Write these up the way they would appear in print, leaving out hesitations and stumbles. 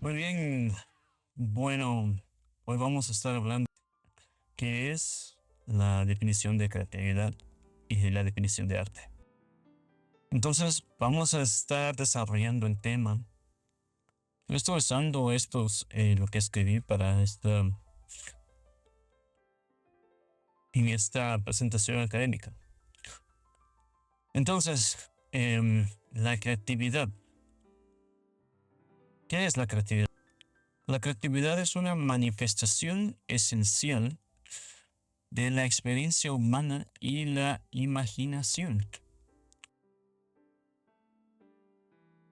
Muy bien, bueno, hoy vamos a estar hablando qué es la definición de creatividad y la definición de arte. Entonces, vamos a estar desarrollando el tema. Yo estoy usando lo que escribí para en esta presentación académica. Entonces, la creatividad. ¿Qué es la creatividad? La creatividad es una manifestación esencial de la experiencia humana y la imaginación.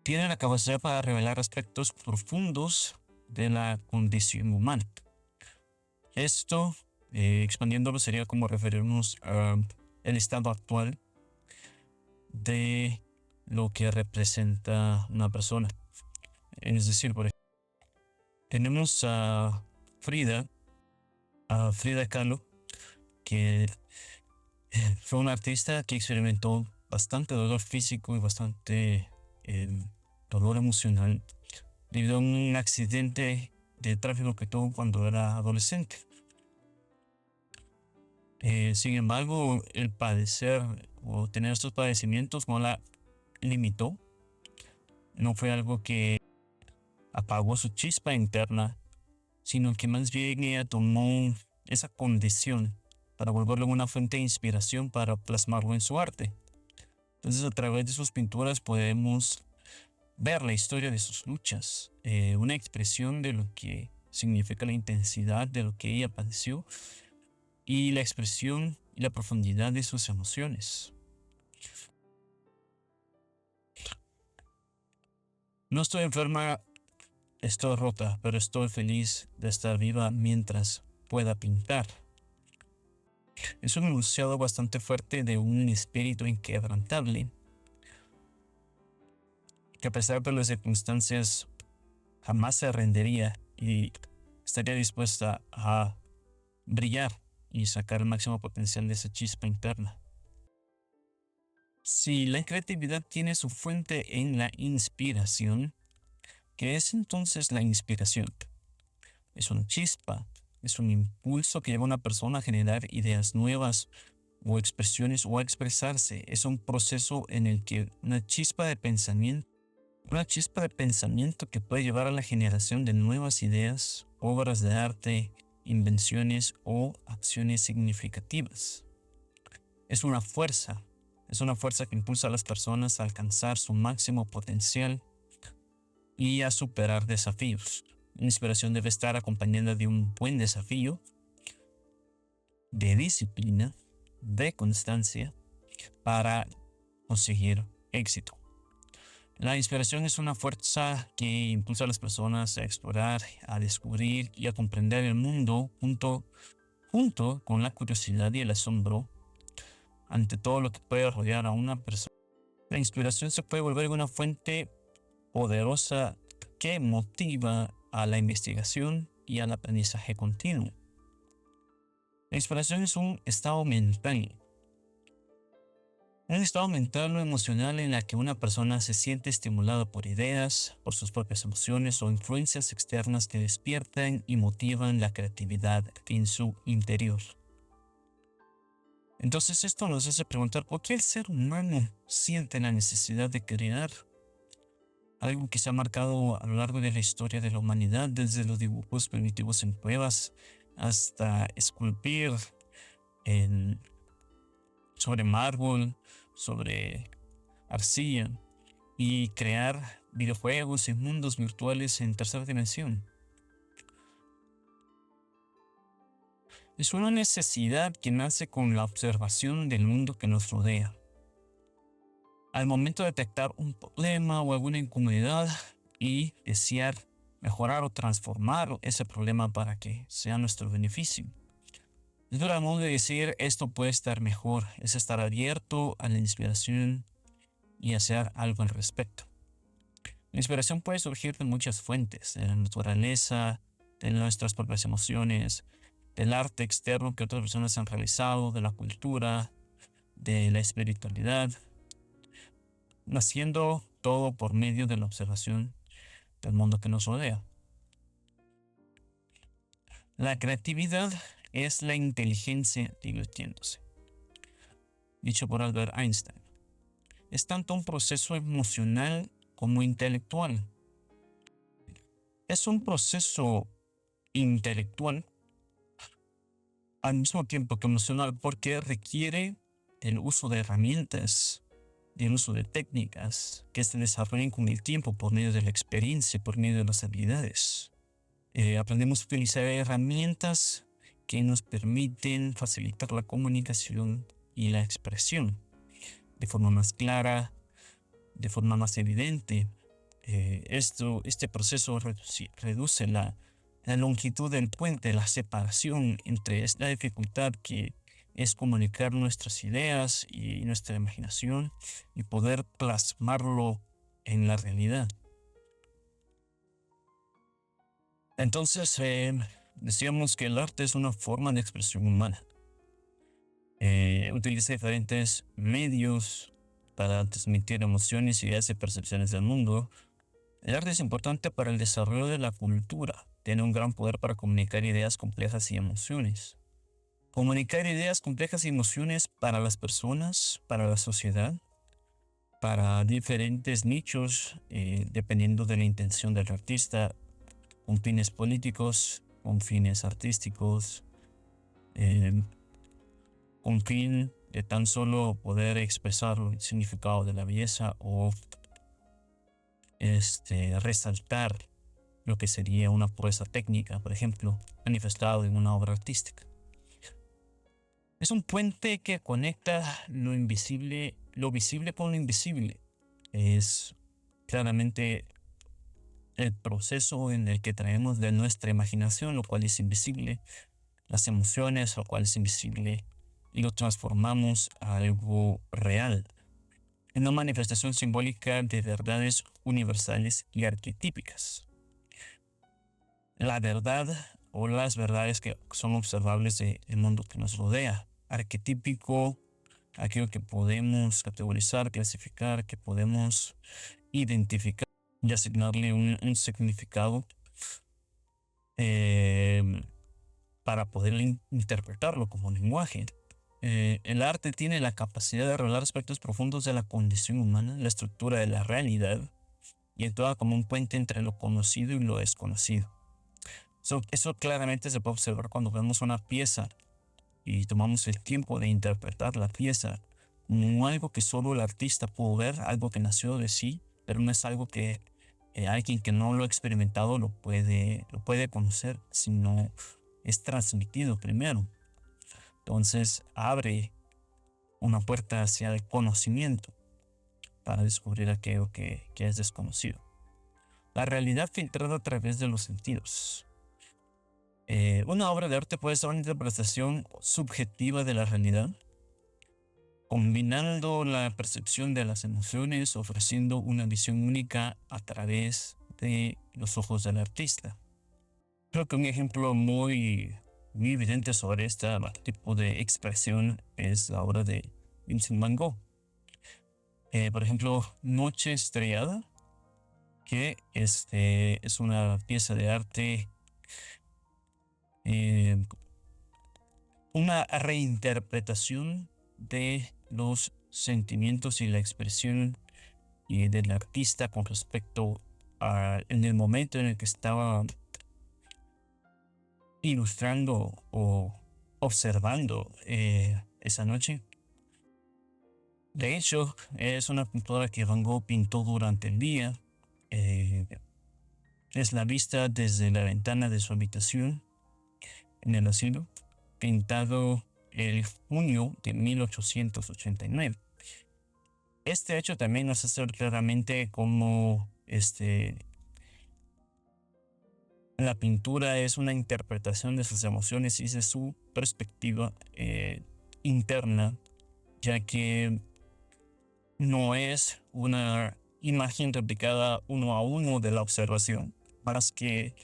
Tiene la capacidad para revelar aspectos profundos de la condición humana. Esto, expandiéndolo, sería como referirnos al estado actual de lo que representa una persona. Es decir, por ejemplo, tenemos a Frida Kahlo, que fue una artista que experimentó bastante dolor físico y bastante dolor emocional debido a un accidente de tráfico que tuvo cuando era adolescente. Sin embargo, el padecer o tener estos padecimientos no la limitó. No fue algo que apagó su chispa interna, sino que más bien ella tomó esa condición para volverlo una fuente de inspiración para plasmarlo en su arte. Entonces, a través de sus pinturas podemos ver la historia de sus luchas, una expresión de lo que significa la intensidad de lo que ella padeció y la expresión y la profundidad de sus emociones. No estoy enferma, estoy rota, pero estoy feliz de estar viva mientras pueda pintar. Es un enunciado bastante fuerte de un espíritu inquebrantable que, a pesar de las circunstancias, jamás se rendiría y estaría dispuesta a brillar y sacar el máximo potencial de esa chispa interna. Si la creatividad tiene su fuente en la inspiración, ¿qué es entonces la inspiración? Es una chispa, es un impulso que lleva a una persona a generar ideas nuevas o expresiones o a expresarse. Es un proceso en el que una chispa de pensamiento que puede llevar a la generación de nuevas ideas, obras de arte, invenciones o acciones significativas. Es una fuerza que impulsa a las personas a alcanzar su máximo potencial y a superar desafíos. La inspiración debe estar acompañada de un buen desafío, de disciplina, de constancia para conseguir éxito. La inspiración es una fuerza que impulsa a las personas a explorar, a descubrir y a comprender el mundo junto con la curiosidad y el asombro ante todo lo que puede rodear a una persona. La inspiración se puede volver una fuente poderosa que motiva a la investigación y al aprendizaje continuo. La inspiración es un estado mental o emocional en la que una persona se siente estimulada por ideas, por sus propias emociones o influencias externas que despiertan y motivan la creatividad en su interior. Entonces esto nos hace preguntar por qué el ser humano siente la necesidad de crear. Algo que se ha marcado a lo largo de la historia de la humanidad, desde los dibujos primitivos en cuevas hasta esculpir sobre mármol, sobre arcilla y crear videojuegos y mundos virtuales en tercera dimensión. Es una necesidad que nace con la observación del mundo que nos rodea. Al momento de detectar un problema o alguna incomodidad y desear mejorar o transformar ese problema para que sea nuestro beneficio. Es un modo de decir esto puede estar mejor, es estar abierto a la inspiración y hacer algo al respecto. La inspiración puede surgir de muchas fuentes, de la naturaleza, de nuestras propias emociones, del arte externo que otras personas han realizado, de la cultura, de la espiritualidad, naciendo todo por medio de la observación del mundo que nos rodea. La creatividad es la inteligencia divirtiéndose, dicho por Albert Einstein. Es tanto un proceso emocional como intelectual. Es un proceso intelectual al mismo tiempo que emocional porque requiere el uso de herramientas, el uso de técnicas que se desarrollan con el tiempo por medio de la experiencia, por medio de las habilidades. Aprendemos a utilizar herramientas que nos permiten facilitar la comunicación y la expresión de forma más clara, de forma más evidente. Este proceso reduce la longitud del puente, la separación entre esta dificultad que es comunicar nuestras ideas y nuestra imaginación y poder plasmarlo en la realidad. Entonces, decíamos que el arte es una forma de expresión humana. Utiliza diferentes medios para transmitir emociones, ideas y percepciones del mundo. El arte es importante para el desarrollo de la cultura. Tiene un gran poder para comunicar ideas complejas y emociones. Comunicar ideas complejas y emociones para las personas, para la sociedad, para diferentes nichos, dependiendo de la intención del artista, con fines políticos, con fines artísticos, con fin de tan solo poder expresar el significado de la belleza o resaltar lo que sería una proeza técnica, por ejemplo, manifestado en una obra artística. Es un puente que conecta lo visible con lo invisible. Es claramente el proceso en el que traemos de nuestra imaginación, lo cual es invisible, las emociones, lo cual es invisible, y lo transformamos a algo real, en una manifestación simbólica de verdades universales y arquetípicas. La verdad o las verdades que son observables del mundo que nos rodea. Arquetípico, aquello que podemos categorizar, clasificar, que podemos identificar y asignarle un significado para poder interpretarlo como lenguaje. El arte tiene la capacidad de revelar aspectos profundos de la condición humana, la estructura de la realidad, y actúa como un puente entre lo conocido y lo desconocido. Eso claramente se puede observar cuando vemos una pieza y tomamos el tiempo de interpretar la pieza como algo que solo el artista pudo ver, algo que nació de sí, pero no es algo que alguien que no lo ha experimentado lo puede conocer, sino es transmitido primero. Entonces abre una puerta hacia el conocimiento para descubrir aquello que es desconocido. La realidad filtrada a través de los sentidos. Una obra de arte puede ser una interpretación subjetiva de la realidad, combinando la percepción de las emociones, ofreciendo una visión única a través de los ojos del artista. Creo que un ejemplo muy evidente sobre este tipo de expresión es la obra de Vincent Van Gogh. Por ejemplo, Noche Estrellada, que es una pieza de arte, una reinterpretación de los sentimientos y la expresión del artista con respecto en el momento en el que estaba ilustrando o observando esa noche. De hecho, es una pintura que Van Gogh pintó durante el día. Es la vista desde la ventana de su habitación en el asilo, pintado el junio de 1889. Este hecho también nos hace ver claramente cómo la pintura es una interpretación de sus emociones y de su perspectiva interna, ya que no es una imagen replicada uno a uno de la observación, más que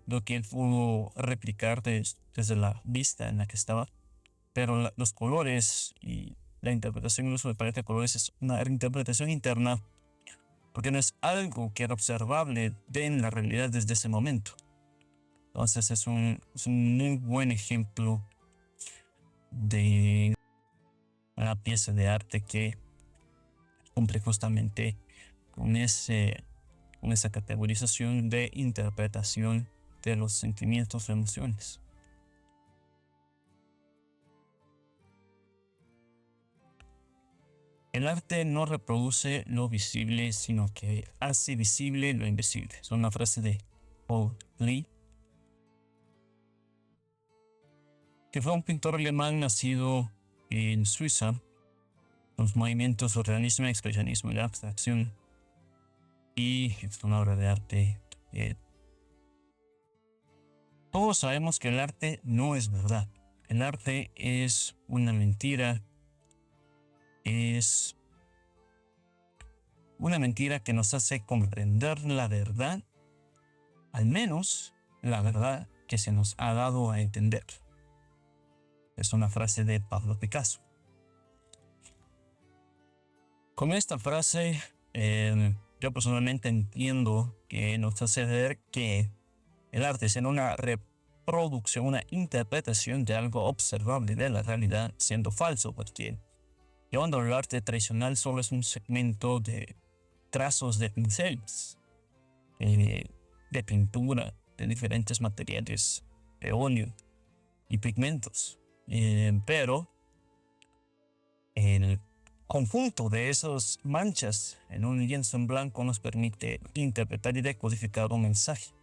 lo que él pudo replicar desde la vista en la que estaba. Pero los colores y la interpretación y el uso de paleta de colores es una interpretación interna, porque no es algo que era observable en la realidad desde ese momento. Entonces es un muy buen ejemplo de una pieza de arte que cumple justamente con con esa categorización de interpretación de los sentimientos o emociones. El arte no reproduce lo visible, sino que hace visible lo invisible. Es una frase de Paul Klee, que fue un pintor alemán nacido en Suiza. Los movimientos surrealismo, expresionismo y la abstracción, y es una obra de arte. Todos sabemos que el arte no es verdad. El arte es una mentira. Es una mentira que nos hace comprender la verdad, al menos la verdad que se nos ha dado a entender. Es una frase de Pablo Picasso. Con esta frase, yo personalmente entiendo que nos hace ver que el arte es una reproducción, una interpretación de algo observable de la realidad, siendo falso, porque llevando el arte tradicional solo es un segmento de trazos de pinceles, de pintura, de diferentes materiales, de óleo y pigmentos. Pero el conjunto de esas manchas en un lienzo en blanco nos permite interpretar y decodificar un mensaje.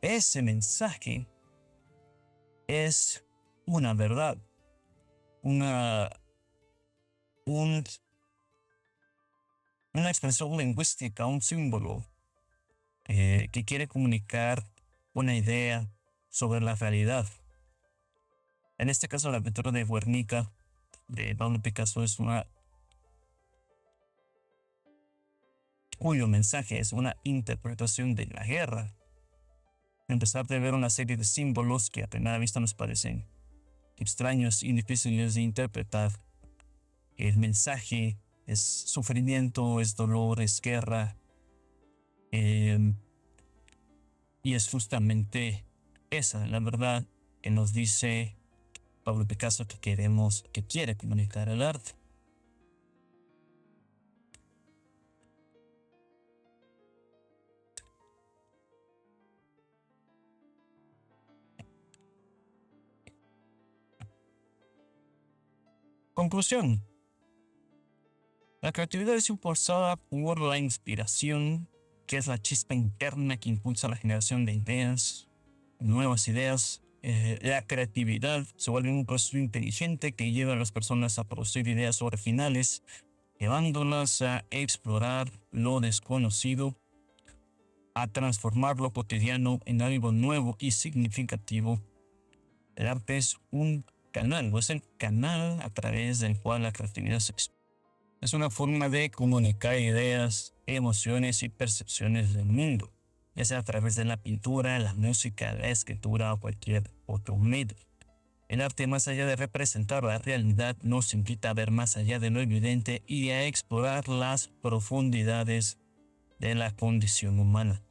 Ese mensaje es una verdad, una expresión lingüística, un símbolo que quiere comunicar una idea sobre la realidad. En este caso, la pintura de Guernica de Pablo Picasso es cuyo mensaje es una interpretación de la guerra. A pesar de ver una serie de símbolos que a primera vista nos parecen extraños y difíciles de interpretar, el mensaje es sufrimiento, es dolor, es guerra. Y es justamente esa la verdad que nos dice Pablo Picasso que quiere comunicar el arte. Conclusión. La creatividad es impulsada por la inspiración, que es la chispa interna que impulsa la generación de ideas, nuevas ideas. La creatividad se vuelve un proceso inteligente que lleva a las personas a producir ideas originales, llevándolas a explorar lo desconocido, a transformar lo cotidiano en algo nuevo y significativo. El arte es un canal, o es el canal a través del cual la creatividad se expresa. Es una forma de comunicar ideas, emociones y percepciones del mundo, ya sea a través de la pintura, la música, la escritura o cualquier otro medio. El arte, más allá de representar la realidad, nos invita a ver más allá de lo evidente y a explorar las profundidades de la condición humana.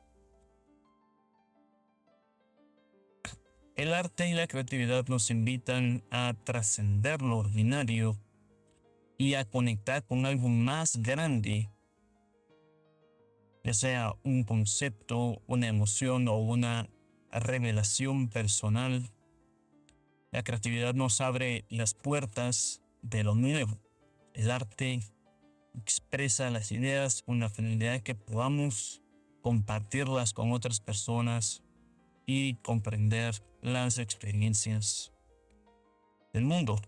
El arte y la creatividad nos invitan a trascender lo ordinario y a conectar con algo más grande, ya sea un concepto, una emoción o una revelación personal. La creatividad nos abre las puertas de lo nuevo. El arte expresa las ideas con la finalidad de que podamos compartirlas con otras personas y comprender las experiencias del mundo.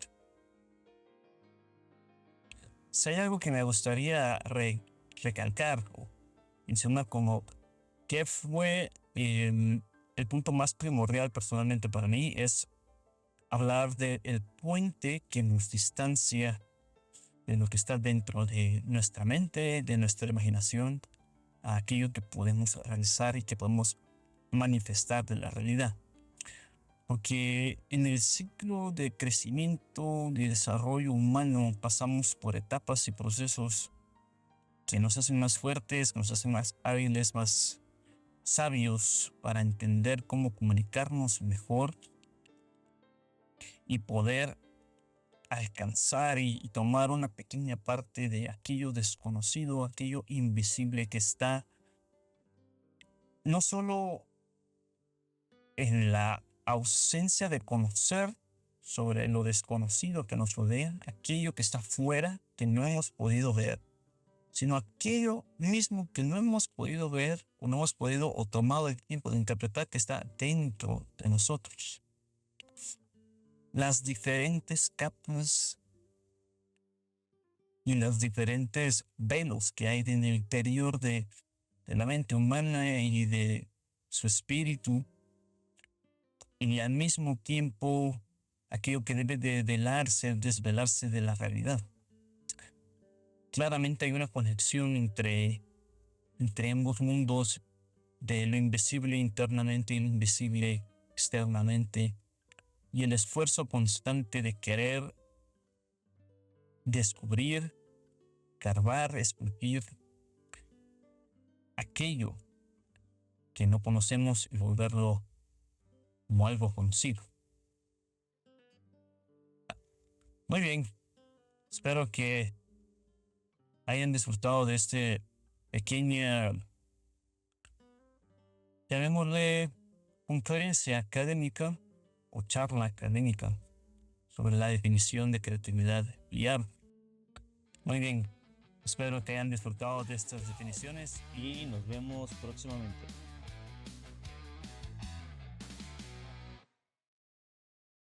Si hay algo que me gustaría recalcar o mencionar como que fue el punto más primordial personalmente para mí, es hablar del puente que nos distancia de lo que está dentro de nuestra mente, de nuestra imaginación, a aquello que podemos realizar y que podemos manifestar de la realidad. Porque en el ciclo de crecimiento, de desarrollo humano, pasamos por etapas y procesos que nos hacen más fuertes, que nos hacen más hábiles, más sabios para entender cómo comunicarnos mejor y poder alcanzar y tomar una pequeña parte de aquello desconocido, aquello invisible que está no solo en la ausencia de conocer sobre lo desconocido que nos rodea, aquello que está fuera, que no hemos podido ver, sino aquello mismo que no hemos podido ver o no hemos podido o tomado el tiempo de interpretar que está dentro de nosotros. Las diferentes capas y los diferentes velos que hay en el interior de la mente humana y de su espíritu, y al mismo tiempo aquello que debe de desvelarse de la realidad. Claramente hay una conexión entre ambos mundos, de lo invisible internamente y lo invisible externamente, y el esfuerzo constante de querer descubrir, carvar, esculpir aquello que no conocemos y volverlo como algo conocido. Muy bien, espero que hayan disfrutado de este pequeña, llamémosle, conferencia académica o charla académica sobre la definición de creatividad y arte. Muy bien, espero que hayan disfrutado de estas definiciones y nos vemos próximamente.